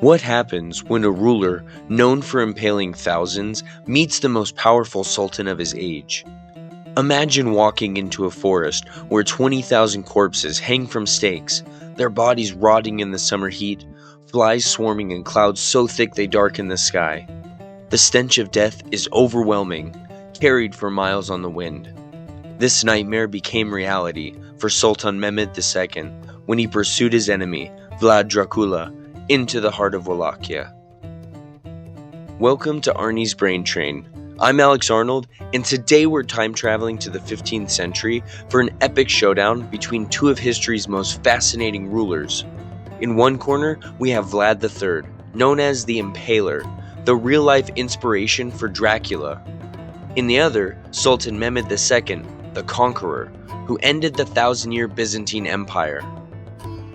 What happens when a ruler, known for impaling thousands, meets the most powerful sultan of his age? Imagine walking into a forest where 20,000 corpses hang from stakes, their bodies rotting in the summer heat, flies swarming in clouds so thick they darken the sky. The stench of death is overwhelming, carried for miles on the wind. This nightmare became reality for Sultan Mehmed II when he pursued his enemy, Vlad Dracula, into the heart of Wallachia. Welcome to Arnie's Brain Train. I'm Alex Arnold, and today we're time traveling to the 15th century for an epic showdown between two of history's most fascinating rulers. In one corner, we have Vlad III, known as the Impaler, the real-life inspiration for Dracula. In the other, Sultan Mehmed II, the Conqueror, who ended the thousand-year Byzantine Empire.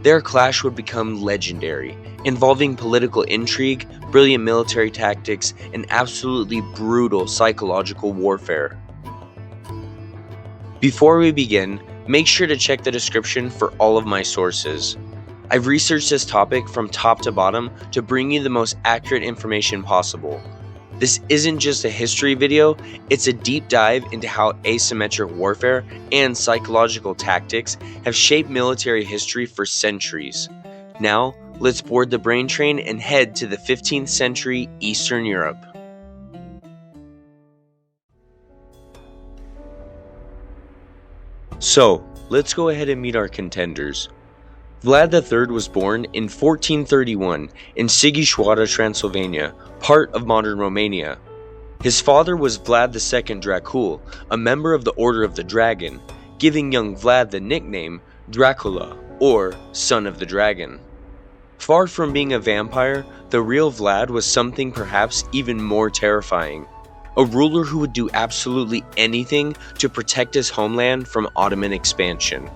Their clash would become legendary, involving political intrigue, brilliant military tactics, and absolutely brutal psychological warfare. Before we begin, make sure to check the description for all of my sources. I've researched this topic from top to bottom to bring you the most accurate information possible. This isn't just a history video, it's a deep dive into how asymmetric warfare and psychological tactics have shaped military history for centuries. Now, let's board the brain train and head to the 15th century Eastern Europe. So, let's go ahead and meet our contenders. Vlad III was born in 1431 in Sighișoara, Transylvania, part of modern Romania. His father was Vlad II Dracula, a member of the Order of the Dragon, giving young Vlad the nickname Dracula, or Son of the Dragon. Far from being a vampire, the real Vlad was something perhaps even more terrifying. A ruler who would do absolutely anything to protect his homeland from Ottoman expansion.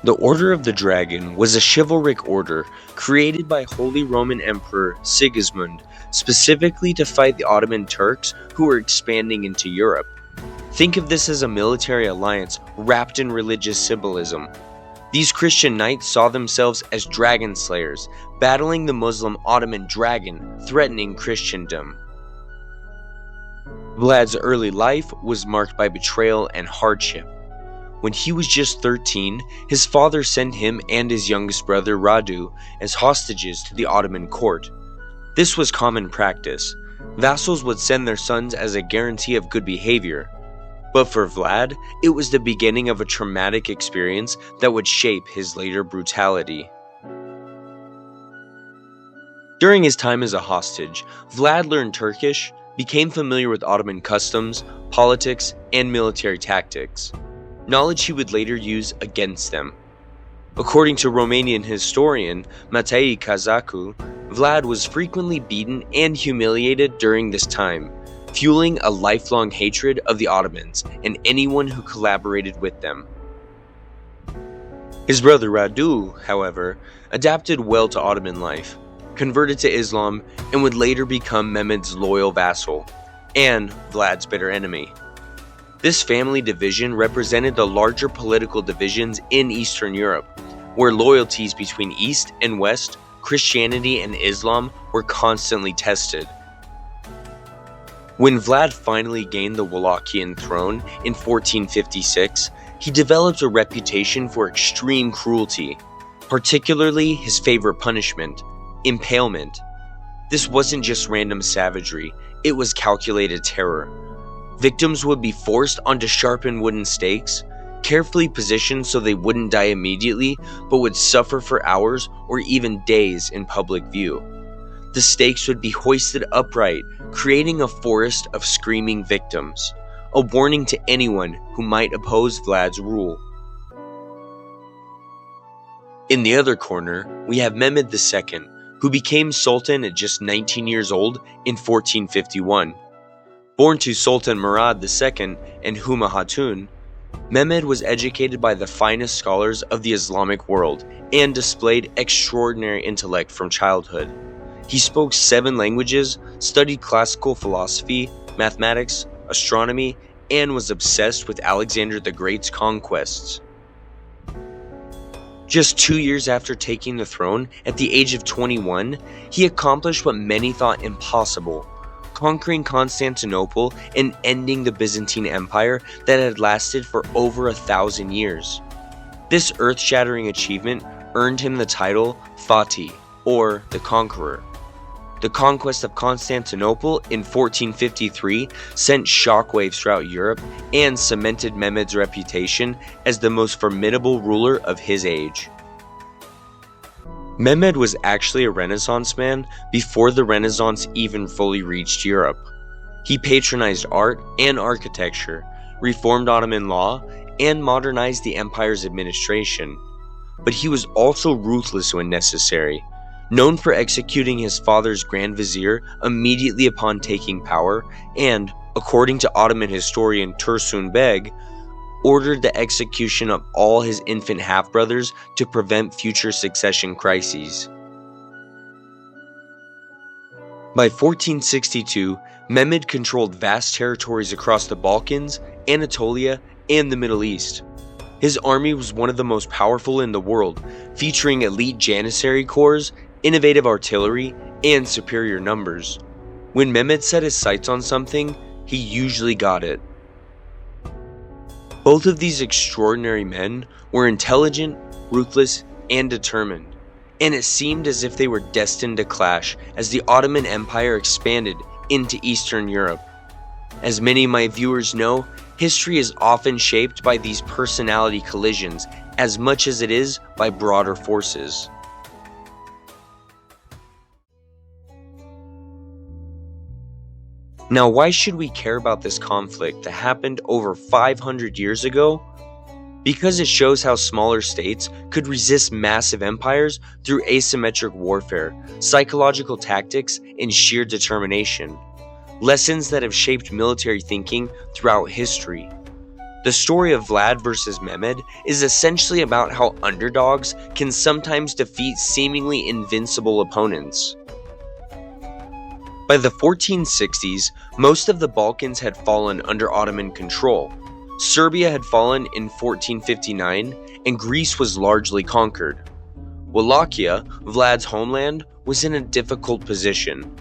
The Order of the Dragon was a chivalric order created by Holy Roman Emperor Sigismund specifically to fight the Ottoman Turks who were expanding into Europe. Think of this as a military alliance wrapped in religious symbolism. These Christian knights saw themselves as dragon slayers, battling the Muslim Ottoman dragon threatening Christendom. Vlad's early life was marked by betrayal and hardship. When he was just 13, his father sent him and his youngest brother Radu as hostages to the Ottoman court. This was common practice. Vassals would send their sons as a guarantee of good behavior. But for Vlad, it was the beginning of a traumatic experience that would shape his later brutality. During his time as a hostage, Vlad learned Turkish, became familiar with Ottoman customs, politics, and military tactics. Knowledge he would later use against them. According to Romanian historian Matei Cazacu, Vlad was frequently beaten and humiliated during this time, fueling a lifelong hatred of the Ottomans and anyone who collaborated with them. His brother Radu, however, adapted well to Ottoman life, converted to Islam, and would later become Mehmed's loyal vassal, and Vlad's bitter enemy. This family division represented the larger political divisions in Eastern Europe, where loyalties between East and West, Christianity and Islam were constantly tested. When Vlad finally gained the Wallachian throne in 1456, he developed a reputation for extreme cruelty, particularly his favorite punishment, impalement. This wasn't just random savagery, it was calculated terror. Victims would be forced onto sharpened wooden stakes, carefully positioned so they wouldn't die immediately, but would suffer for hours or even days in public view. The stakes would be hoisted upright, creating a forest of screaming victims, a warning to anyone who might oppose Vlad's rule. In the other corner, we have Mehmed II, who became Sultan at just 19 years old in 1451. Born to Sultan Murad II and Huma Hatun, Mehmed was educated by the finest scholars of the Islamic world and displayed extraordinary intellect from childhood. He spoke 7 languages, studied classical philosophy, mathematics, astronomy, and was obsessed with Alexander the Great's conquests. Just 2 years after taking the throne, at the age of 21, he accomplished what many thought impossible, conquering Constantinople and ending the Byzantine Empire that had lasted for over 1,000 years. This earth-shattering achievement earned him the title Fatih, or the Conqueror. The conquest of Constantinople in 1453 sent shockwaves throughout Europe and cemented Mehmed's reputation as the most formidable ruler of his age. Mehmed was actually a Renaissance man before the Renaissance even fully reached Europe. He patronized art and architecture, reformed Ottoman law, and modernized the empire's administration. But he was also ruthless when necessary. Known for executing his father's Grand Vizier immediately upon taking power, and, according to Ottoman historian Tursun Beg, ordered the execution of all his infant half-brothers to prevent future succession crises. By 1462, Mehmed controlled vast territories across the Balkans, Anatolia, and the Middle East. His army was one of the most powerful in the world, featuring elite Janissary corps, innovative artillery, and superior numbers. When Mehmed set his sights on something, he usually got it. Both of these extraordinary men were intelligent, ruthless, and determined, and it seemed as if they were destined to clash as the Ottoman Empire expanded into Eastern Europe. As many of my viewers know, history is often shaped by these personality collisions as much as it is by broader forces. Now, why should we care about this conflict that happened over 500 years ago? Because it shows how smaller states could resist massive empires through asymmetric warfare, psychological tactics, and sheer determination. Lessons that have shaped military thinking throughout history. The story of Vlad versus Mehmed is essentially about how underdogs can sometimes defeat seemingly invincible opponents. By the 1460s, most of the Balkans had fallen under Ottoman control. Serbia had fallen in 1459, and Greece was largely conquered. Wallachia, Vlad's homeland, was in a difficult position.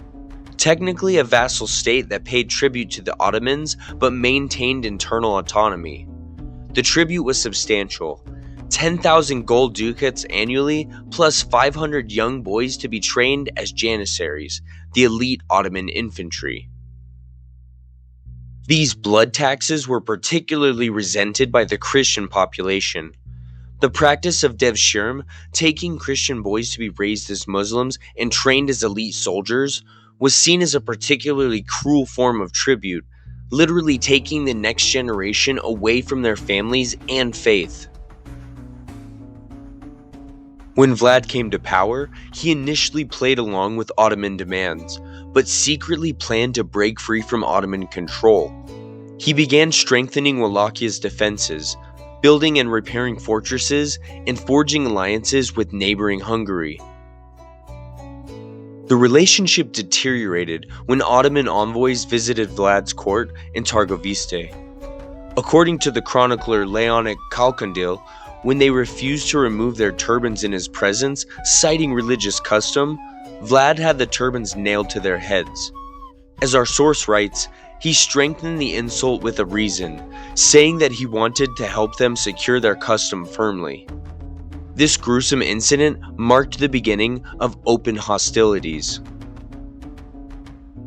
Technically a vassal state that paid tribute to the Ottomans but maintained internal autonomy. The tribute was substantial. 10,000 gold ducats annually, plus 500 young boys to be trained as janissaries, the elite Ottoman infantry. These blood taxes were particularly resented by the Christian population. The practice of devshirme, taking Christian boys to be raised as Muslims and trained as elite soldiers, was seen as a particularly cruel form of tribute, literally taking the next generation away from their families and faith. When Vlad came to power, he initially played along with Ottoman demands, but secretly planned to break free from Ottoman control. He began strengthening Wallachia's defenses, building and repairing fortresses, and forging alliances with neighboring Hungary. The relationship deteriorated when Ottoman envoys visited Vlad's court in Targoviste. According to the chronicler Leonic Kalkandil, when they refused to remove their turbans in his presence, citing religious custom, Vlad had the turbans nailed to their heads. As our source writes, he strengthened the insult with a reason, saying that he wanted to help them secure their custom firmly. This gruesome incident marked the beginning of open hostilities.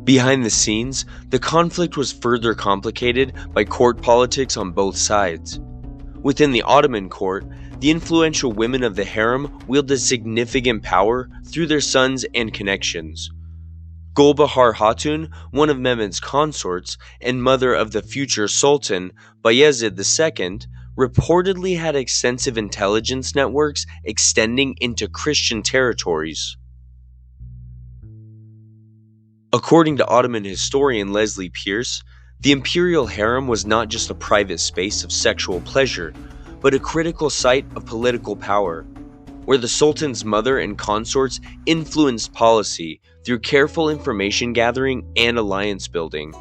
Behind the scenes, the conflict was further complicated by court politics on both sides. Within the Ottoman court, the influential women of the harem wielded significant power through their sons and connections. Gulbahar Hatun, one of Mehmed's consorts and mother of the future Sultan Bayezid II, reportedly had extensive intelligence networks extending into Christian territories. According to Ottoman historian Leslie Pierce, the imperial harem was not just a private space of sexual pleasure, but a critical site of political power, where the Sultan's mother and consorts influenced policy through careful information gathering and alliance building.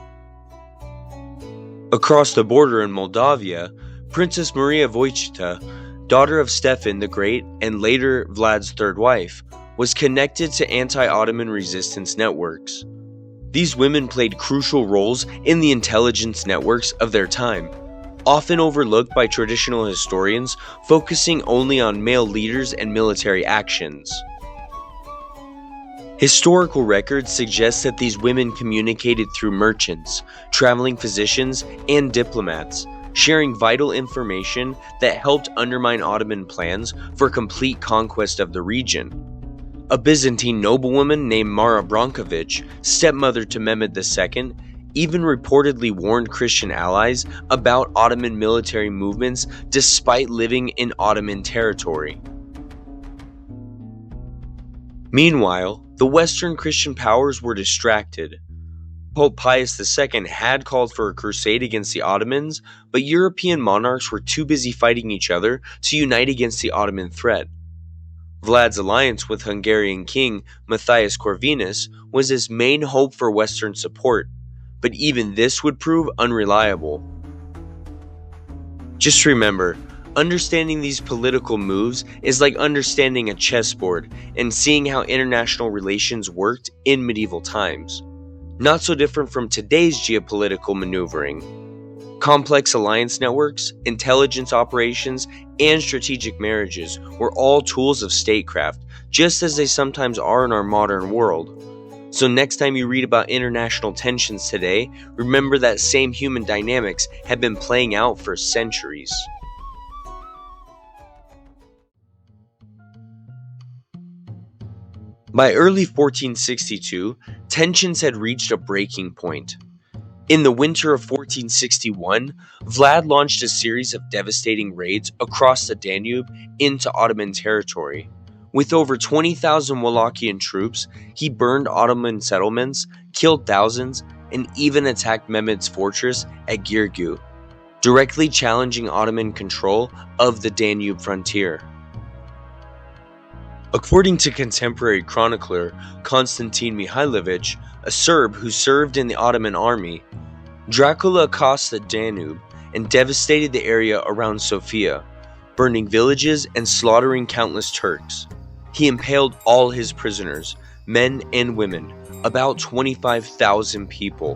Across the border in Moldavia, Princess Maria Vojtita, daughter of Stefan the Great and later Vlad's third wife, was connected to anti-Ottoman resistance networks. These women played crucial roles in the intelligence networks of their time, often overlooked by traditional historians, focusing only on male leaders and military actions. Historical records suggest that these women communicated through merchants, traveling physicians, and diplomats, sharing vital information that helped undermine Ottoman plans for complete conquest of the region. A Byzantine noblewoman named Mara Brankovic, stepmother to Mehmed II, even reportedly warned Christian allies about Ottoman military movements despite living in Ottoman territory. Meanwhile, the Western Christian powers were distracted. Pope Pius II had called for a crusade against the Ottomans, but European monarchs were too busy fighting each other to unite against the Ottoman threat. Vlad's alliance with Hungarian King Matthias Corvinus was his main hope for Western support, but even this would prove unreliable. Just remember, understanding these political moves is like understanding a chessboard and seeing how international relations worked in medieval times. Not so different from today's geopolitical maneuvering. Complex alliance networks, intelligence operations, and strategic marriages were all tools of statecraft, just as they sometimes are in our modern world. So next time you read about international tensions today, remember that same human dynamics have been playing out for centuries. By early 1462, tensions had reached a breaking point. In the winter of 1461, Vlad launched a series of devastating raids across the Danube into Ottoman territory. With over 20,000 Wallachian troops, he burned Ottoman settlements, killed thousands, and even attacked Mehmed's fortress at Girgü, directly challenging Ottoman control of the Danube frontier. According to contemporary chronicler Constantine Mihailovich, a Serb who served in the Ottoman army, Dracula crossed the Danube and devastated the area around Sofia, burning villages and slaughtering countless Turks. He impaled all his prisoners, men and women, about 25,000 people.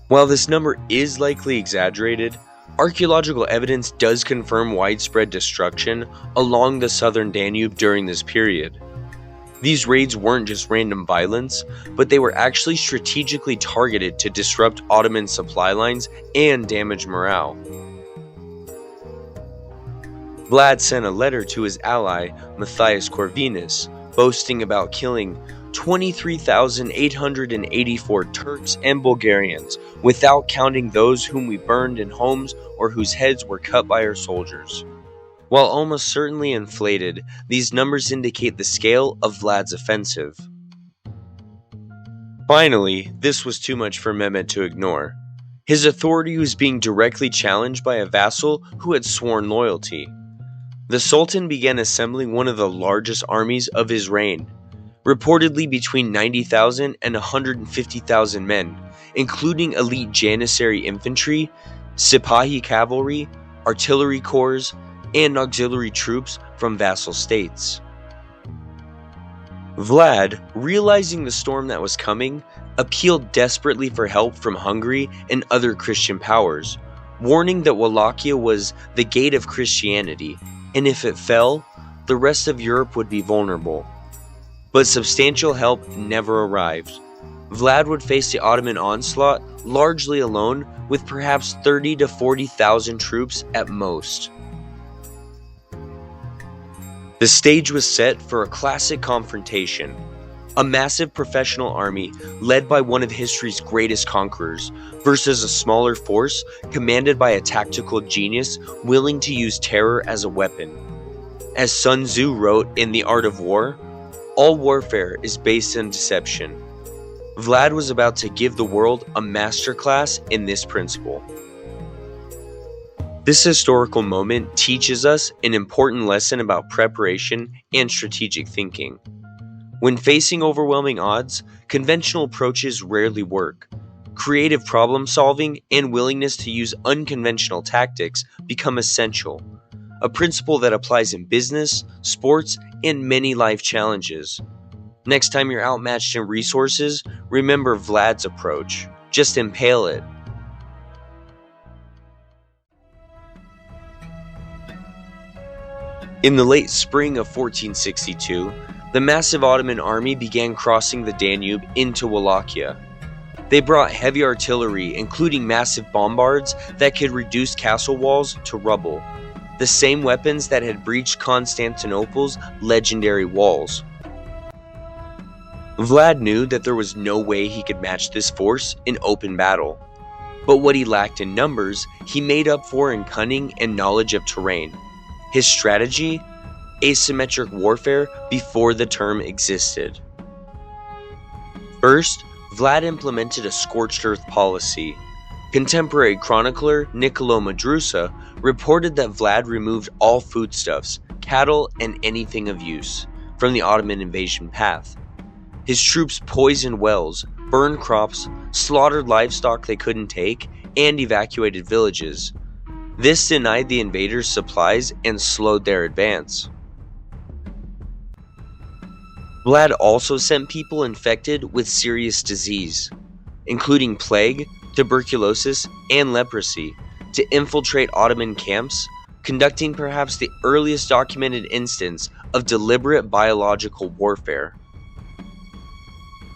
While this number is likely exaggerated, archaeological evidence does confirm widespread destruction along the southern Danube during this period. These raids weren't just random violence, but they were actually strategically targeted to disrupt Ottoman supply lines and damage morale. Vlad sent a letter to his ally Matthias Corvinus, boasting about killing 23,884 Turks and Bulgarians, without counting those whom we burned in homes or whose heads were cut by our soldiers. While almost certainly inflated, these numbers indicate the scale of Vlad's offensive. Finally, this was too much for Mehmed to ignore. His authority was being directly challenged by a vassal who had sworn loyalty. The Sultan began assembling one of the largest armies of his reign, reportedly between 90,000 and 150,000 men, including elite Janissary infantry, Sipahi cavalry, artillery corps, and auxiliary troops from vassal states. Vlad, realizing the storm that was coming, appealed desperately for help from Hungary and other Christian powers, warning that Wallachia was the gate of Christianity, and if it fell, the rest of Europe would be vulnerable. But substantial help never arrived. Vlad would face the Ottoman onslaught largely alone, with perhaps 30,000 to 40,000 troops at most. The stage was set for a classic confrontation. A massive professional army led by one of history's greatest conquerors versus a smaller force commanded by a tactical genius willing to use terror as a weapon. As Sun Tzu wrote in The Art of War, all warfare is based on deception. Vlad was about to give the world a masterclass in this principle. This historical moment teaches us an important lesson about preparation and strategic thinking. When facing overwhelming odds, conventional approaches rarely work. Creative problem solving and willingness to use unconventional tactics become essential. a principle that applies in business, sports, and many life challenges. Next time you're outmatched in resources, remember Vlad's approach. Just impale it. In the late spring of 1462, the massive Ottoman army began crossing the Danube into Wallachia. They brought heavy artillery, including massive bombards that could reduce castle walls to rubble, the same weapons that had breached Constantinople's legendary walls. Vlad knew that there was no way he could match this force in open battle, but what he lacked in numbers, he made up for in cunning and knowledge of terrain. His strategy? Asymmetric warfare before the term existed. First, Vlad implemented a scorched earth policy. Contemporary chronicler Niccolo Madrusa reported that Vlad removed all foodstuffs, cattle, and anything of use from the Ottoman invasion path. His troops poisoned wells, burned crops, slaughtered livestock they couldn't take, and evacuated villages. This denied the invaders supplies and slowed their advance. Vlad also sent people infected with serious disease, including plague, tuberculosis, and leprosy, to infiltrate Ottoman camps, conducting perhaps the earliest documented instance of deliberate biological warfare.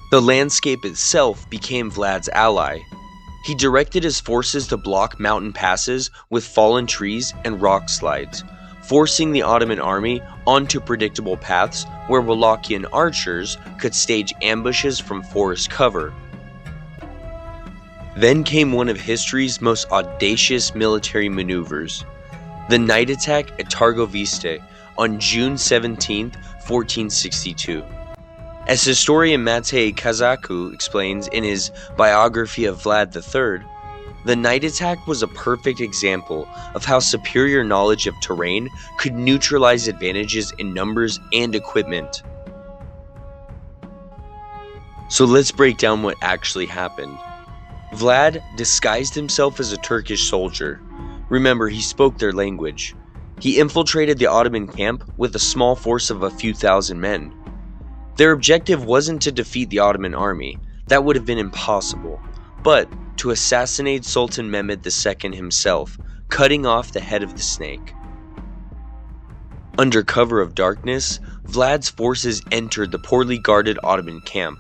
The landscape itself became Vlad's ally. He directed his forces to block mountain passes with fallen trees and rock slides, forcing the Ottoman army onto predictable paths where Wallachian archers could stage ambushes from forest cover. Then came one of history's most audacious military maneuvers, the night attack at Targoviste on June 17, 1462. As historian Matei Kazaku explains in his biography of Vlad III, the night attack was a perfect example of how superior knowledge of terrain could neutralize advantages in numbers and equipment. So let's break down what actually happened. Vlad disguised himself as a Turkish soldier. Remember, he spoke their language. He infiltrated the Ottoman camp with a small force of a few thousand men. Their objective wasn't to defeat the Ottoman army, that would have been impossible, but to assassinate Sultan Mehmed II himself, cutting off the head of the snake. Under cover of darkness, Vlad's forces entered the poorly guarded Ottoman camp.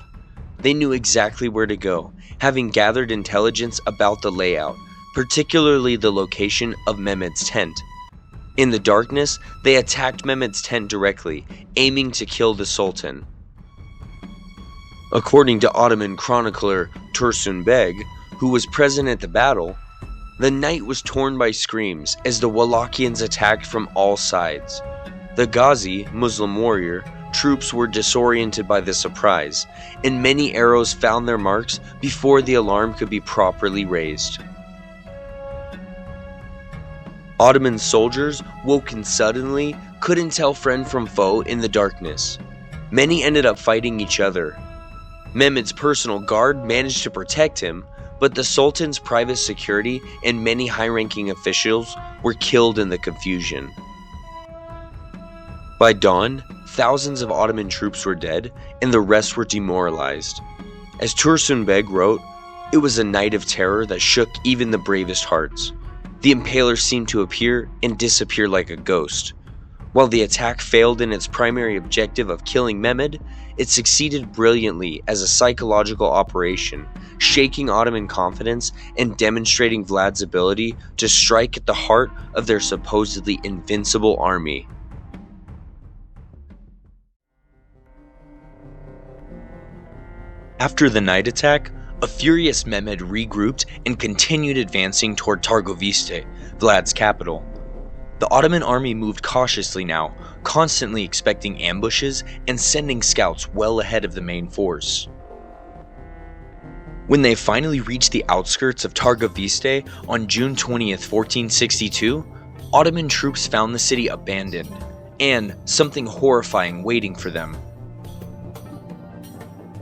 They knew exactly where to go, having gathered intelligence about the layout, particularly the location of Mehmed's tent. In the darkness, they attacked Mehmed's tent directly, aiming to kill the Sultan. According to Ottoman chronicler Tursun Beg, who was present at the battle, the night was torn by screams as the Wallachians attacked from all sides. The Ghazi, Muslim warrior, troops were disoriented by the surprise, and many arrows found their marks before the alarm could be properly raised. Ottoman soldiers, woken suddenly, couldn't tell friend from foe in the darkness. Many ended up fighting each other. Mehmed's personal guard managed to protect him, but the Sultan's private security and many high-ranking officials were killed in the confusion. By dawn, thousands of Ottoman troops were dead, and the rest were demoralized. As Tursun Beg wrote, "It was a night of terror that shook even the bravest hearts. The Impaler seemed to appear and disappear like a ghost. While the attack failed in its primary objective of killing Mehmed, it succeeded brilliantly as a psychological operation, shaking Ottoman confidence and demonstrating Vlad's ability to strike at the heart of their supposedly invincible army." After the night attack, a furious Mehmed regrouped and continued advancing toward Targoviste, Vlad's capital. The Ottoman army moved cautiously now, constantly expecting ambushes and sending scouts well ahead of the main force. When they finally reached the outskirts of Targoviste on June 20th, 1462, Ottoman troops found the city abandoned, and something horrifying waiting for them.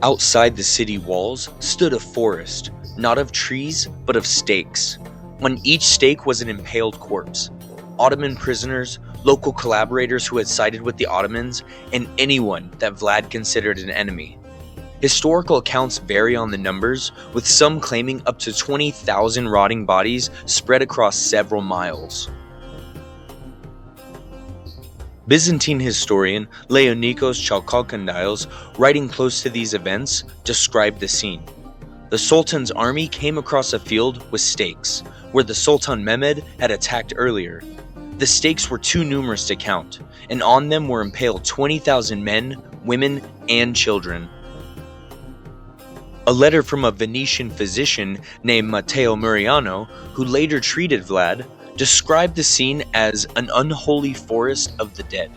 Outside the city walls stood a forest, not of trees, but of stakes. On each stake was an impaled corpse. Ottoman prisoners, local collaborators who had sided with the Ottomans, and anyone that Vlad considered an enemy. Historical accounts vary on the numbers, with some claiming up to 20,000 rotting bodies spread across several miles. Byzantine historian Leonikos Chalkalkandiles, writing close to these events, described the scene. The Sultan's army came across a field with stakes, where the Sultan Mehmed had attacked earlier. The stakes were too numerous to count, and on them were impaled 20,000 men, women, and children. A letter from a Venetian physician named Matteo Muriano, who later treated Vlad, described the scene as an unholy forest of the dead,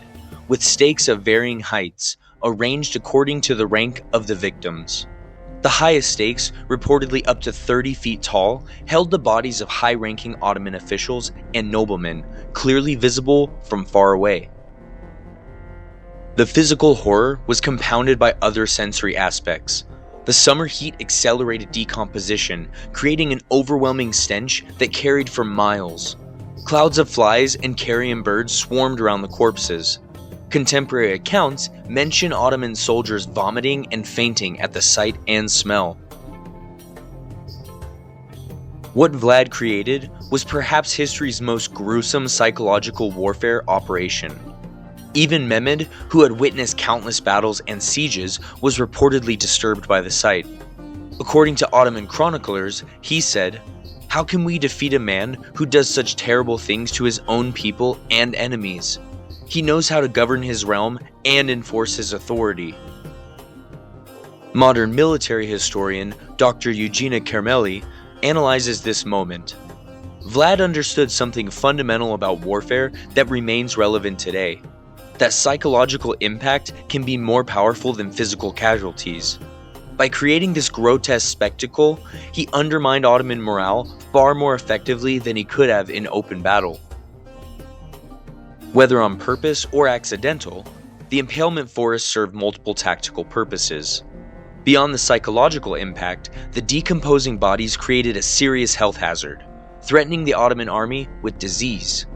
with stakes of varying heights, arranged according to the rank of the victims. The highest stakes, reportedly up to 30 feet tall, held the bodies of high-ranking Ottoman officials and noblemen, clearly visible from far away. The physical horror was compounded by other sensory aspects. The summer heat accelerated decomposition, creating an overwhelming stench that carried for miles. Clouds of flies and carrion birds swarmed around the corpses. Contemporary accounts mention Ottoman soldiers vomiting and fainting at the sight and smell. What Vlad created was perhaps history's most gruesome psychological warfare operation. Even Mehmed, who had witnessed countless battles and sieges, was reportedly disturbed by the sight. According to Ottoman chroniclers, he said, "How can we defeat a man who does such terrible things to his own people and enemies? He knows how to govern his realm and enforce his authority." Modern military historian Dr. Eugenia Carmelli analyzes this moment. Vlad understood something fundamental about warfare that remains relevant today: that psychological impact can be more powerful than physical casualties. By creating this grotesque spectacle, he undermined Ottoman morale far more effectively than he could have in open battle. Whether on purpose or accidental, the impalement forest served multiple tactical purposes. Beyond the psychological impact, the decomposing bodies created a serious health hazard, threatening the Ottoman army with disease.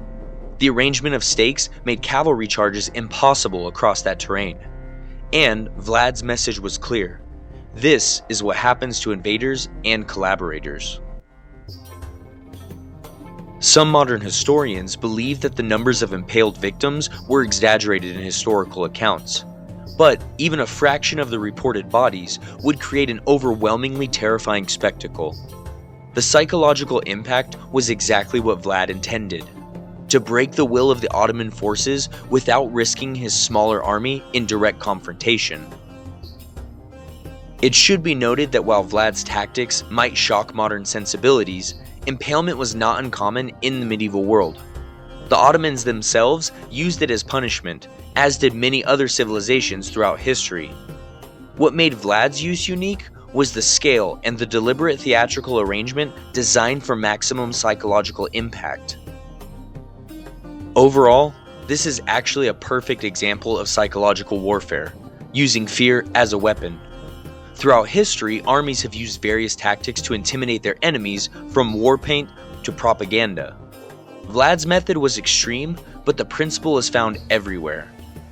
The arrangement of stakes made cavalry charges impossible across that terrain. And Vlad's message was clear: this is what happens to invaders and collaborators. Some modern historians believe that the numbers of impaled victims were exaggerated in historical accounts, but even a fraction of the reported bodies would create an overwhelmingly terrifying spectacle. The psychological impact was exactly what Vlad intended: to break the will of the Ottoman forces without risking his smaller army in direct confrontation. It should be noted that while Vlad's tactics might shock modern sensibilities, impalement was not uncommon in the medieval world. The Ottomans themselves used it as punishment, as did many other civilizations throughout history. What made Vlad's use unique was the scale and the deliberate theatrical arrangement designed for maximum psychological impact. Overall, this is actually a perfect example of psychological warfare, using fear as a weapon. Throughout history, armies have used various tactics to intimidate their enemies, from war paint to propaganda. Vlad's method was extreme, but the principle is found everywhere.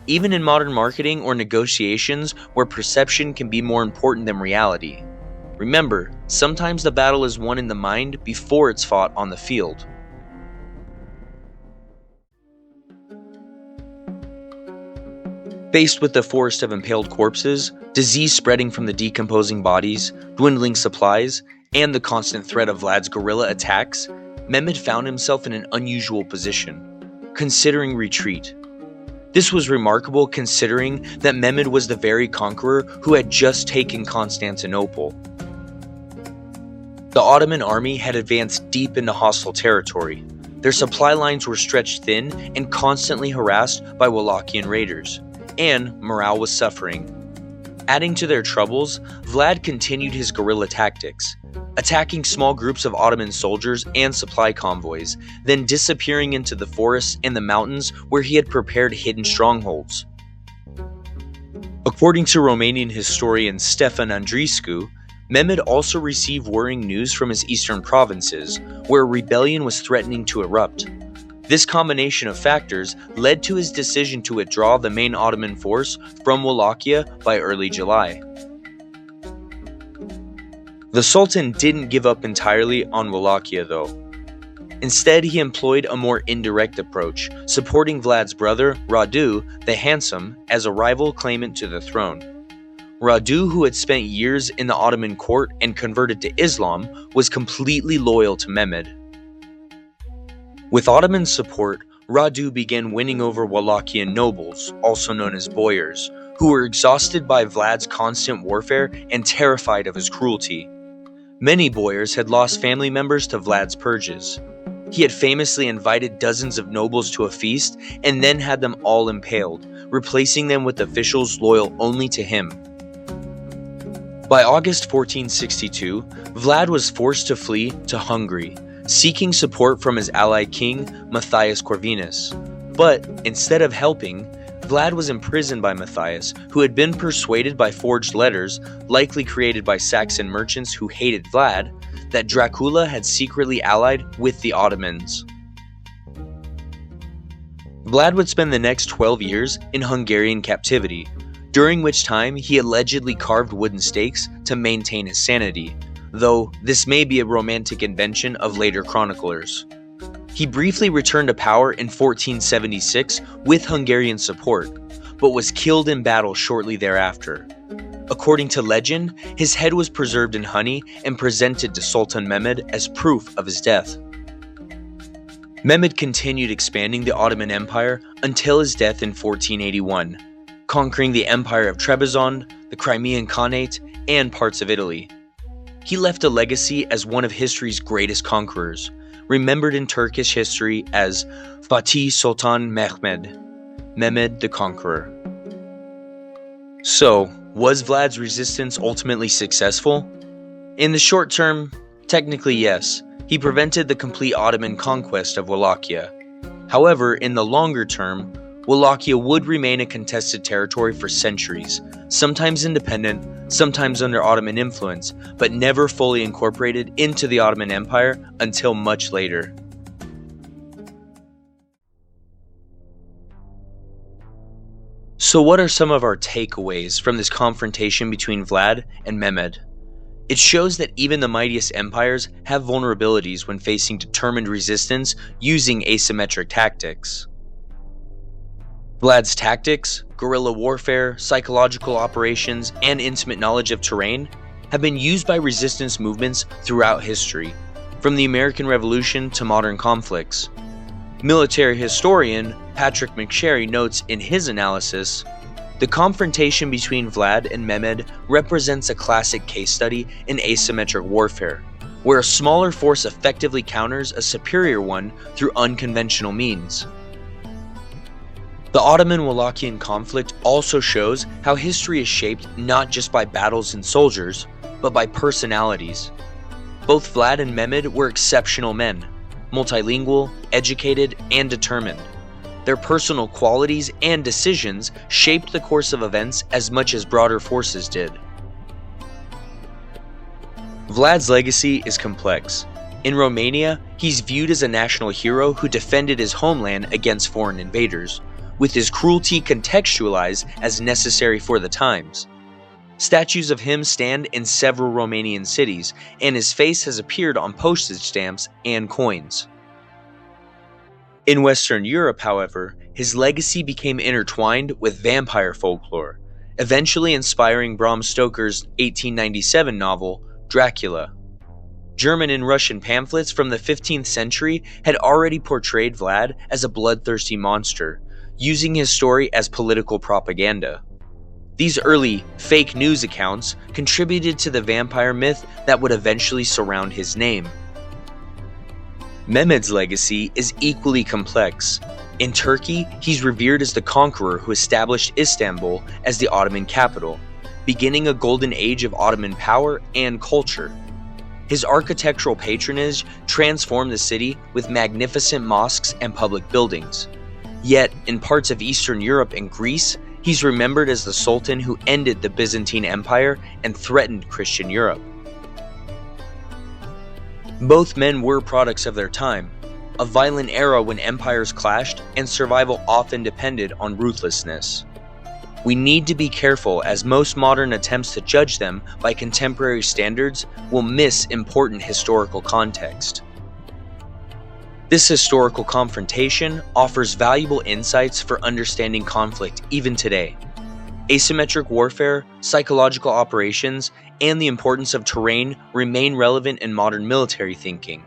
Even in modern marketing or negotiations where perception can be more important than reality. Remember, sometimes the battle is won in the mind before it's fought on the field. Faced with the forest of impaled corpses, disease spreading from the decomposing bodies, dwindling supplies, and the constant threat of Vlad's guerrilla attacks, Mehmed found himself in an unusual position, considering retreat. This was remarkable considering that Mehmed was the very conqueror who had just taken Constantinople. The Ottoman army had advanced deep into hostile territory. Their supply lines were stretched thin and constantly harassed by Wallachian raiders, and morale was suffering. Adding to their troubles, Vlad continued his guerrilla tactics, attacking small groups of Ottoman soldiers and supply convoys, then disappearing into the forests and the mountains where he had prepared hidden strongholds. According to Romanian historian Stefan Andreescu, Mehmed also received worrying news from his eastern provinces, where a rebellion was threatening to erupt. This combination of factors led to his decision to withdraw the main Ottoman force from Wallachia by early July. The Sultan didn't give up entirely on Wallachia though. Instead, he employed a more indirect approach, supporting Vlad's brother, Radu the Handsome, as a rival claimant to the throne. Radu, who had spent years in the Ottoman court and converted to Islam, was completely loyal to Mehmed. With Ottoman support, Radu began winning over Wallachian nobles, also known as boyars, who were exhausted by Vlad's constant warfare and terrified of his cruelty. Many boyars had lost family members to Vlad's purges. He had famously invited dozens of nobles to a feast and then had them all impaled, replacing them with officials loyal only to him. By August 1462, Vlad was forced to flee to Hungary, seeking support from his ally king Matthias Corvinus. But instead of helping, Vlad was imprisoned by Matthias, who had been persuaded by forged letters, likely created by Saxon merchants who hated Vlad, that Dracula had secretly allied with the Ottomans. Vlad would spend the next 12 years in Hungarian captivity, during which time he allegedly carved wooden stakes to maintain his sanity, though this may be a romantic invention of later chroniclers. He briefly returned to power in 1476 with Hungarian support, but was killed in battle shortly thereafter. According to legend, his head was preserved in honey and presented to Sultan Mehmed as proof of his death. Mehmed continued expanding the Ottoman Empire until his death in 1481, conquering the Empire of Trebizond, the Crimean Khanate, and parts of Italy. He left a legacy as one of history's greatest conquerors, remembered in Turkish history as Fatih Sultan Mehmed the Conqueror. So, was Vlad's resistance ultimately successful? In the short term, technically yes. He prevented the complete Ottoman conquest of Wallachia. However, in the longer term, Wallachia would remain a contested territory for centuries, sometimes independent, sometimes under Ottoman influence, but never fully incorporated into the Ottoman Empire until much later. So what are some of our takeaways from this confrontation between Vlad and Mehmed? It shows that even the mightiest empires have vulnerabilities when facing determined resistance using asymmetric tactics. Vlad's tactics, guerrilla warfare, psychological operations, and intimate knowledge of terrain have been used by resistance movements throughout history, from the American Revolution to modern conflicts. Military historian Patrick McSherry notes in his analysis, the confrontation between Vlad and Mehmed represents a classic case study in asymmetric warfare, where a smaller force effectively counters a superior one through unconventional means. The Ottoman-Wallachian conflict also shows how history is shaped not just by battles and soldiers, but by personalities. Both Vlad and Mehmed were exceptional men, multilingual, educated, and determined. Their personal qualities and decisions shaped the course of events as much as broader forces did. Vlad's legacy is complex. In Romania, he's viewed as a national hero who defended his homeland against foreign invaders, with his cruelty contextualized as necessary for the times. Statues of him stand in several Romanian cities, and his face has appeared on postage stamps and coins. In Western Europe, however, his legacy became intertwined with vampire folklore, eventually inspiring Bram Stoker's 1897 novel, Dracula. German and Russian pamphlets from the 15th century had already portrayed Vlad as a bloodthirsty monster, using his story as political propaganda. These early fake news accounts contributed to the vampire myth that would eventually surround his name. Mehmed's legacy is equally complex. In Turkey, he's revered as the conqueror who established Istanbul as the Ottoman capital, beginning a golden age of Ottoman power and culture. His architectural patronage transformed the city with magnificent mosques and public buildings. Yet, in parts of Eastern Europe and Greece, he's remembered as the Sultan who ended the Byzantine Empire and threatened Christian Europe. Both men were products of their time. a violent era when empires clashed and survival often depended on ruthlessness. We need to be careful, as most modern attempts to judge them by contemporary standards will miss important historical context. This historical confrontation offers valuable insights for understanding conflict even today. Asymmetric warfare, psychological operations, and the importance of terrain remain relevant in modern military thinking.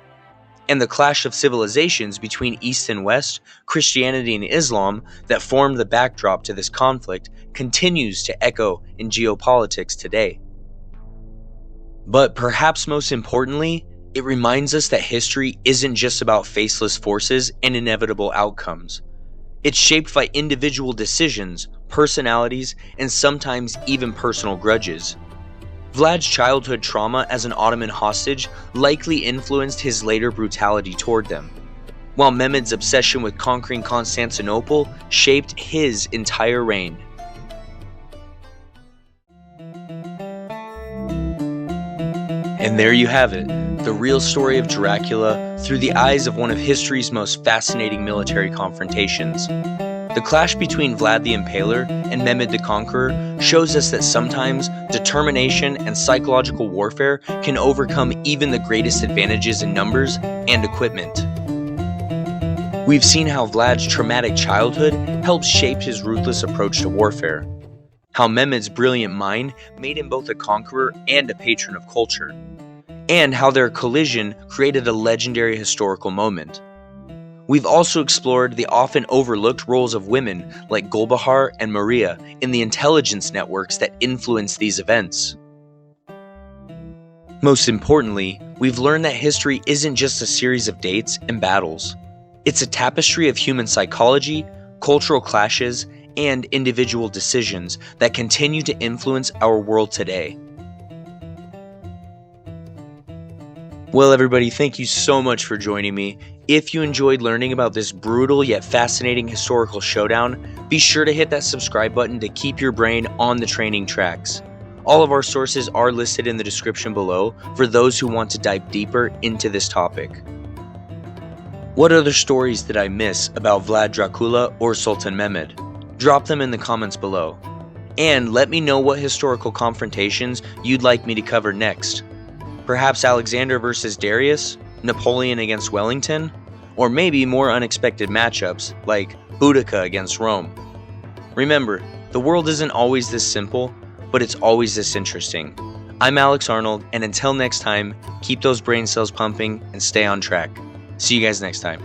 And the clash of civilizations between East and West, Christianity and Islam, that formed the backdrop to this conflict continues to echo in geopolitics today. But perhaps most importantly, it reminds us that history isn't just about faceless forces and inevitable outcomes. It's shaped by individual decisions, personalities, and sometimes even personal grudges. Vlad's childhood trauma as an Ottoman hostage likely influenced his later brutality toward them, while Mehmed's obsession with conquering Constantinople shaped his entire reign. And there you have it, the real story of Dracula through the eyes of one of history's most fascinating military confrontations. The clash between Vlad the Impaler and Mehmed the Conqueror shows us that sometimes determination and psychological warfare can overcome even the greatest advantages in numbers and equipment. We've seen how Vlad's traumatic childhood helped shape his ruthless approach to warfare, how Mehmed's brilliant mind made him both a conqueror and a patron of culture, and how their collision created a legendary historical moment. We've also explored the often overlooked roles of women like Gulbahar and Maria in the intelligence networks that influence these events. Most importantly, we've learned that history isn't just a series of dates and battles. It's a tapestry of human psychology, cultural clashes, and individual decisions that continue to influence our world today. Well, everybody, thank you so much for joining me. If you enjoyed learning about this brutal yet fascinating historical showdown, be sure to hit that subscribe button to keep your brain on the training tracks. All of our sources are listed in the description below for those who want to dive deeper into this topic. What other stories did I miss about Vlad Dracula or Sultan Mehmed? Drop them in the comments below. And let me know what historical confrontations you'd like me to cover next. Perhaps Alexander versus Darius, Napoleon against Wellington, or maybe more unexpected matchups like Boudica against Rome. Remember, the world isn't always this simple, but it's always this interesting. I'm Alex Arnold, and until next time, keep those brain cells pumping and stay on track. See you guys next time.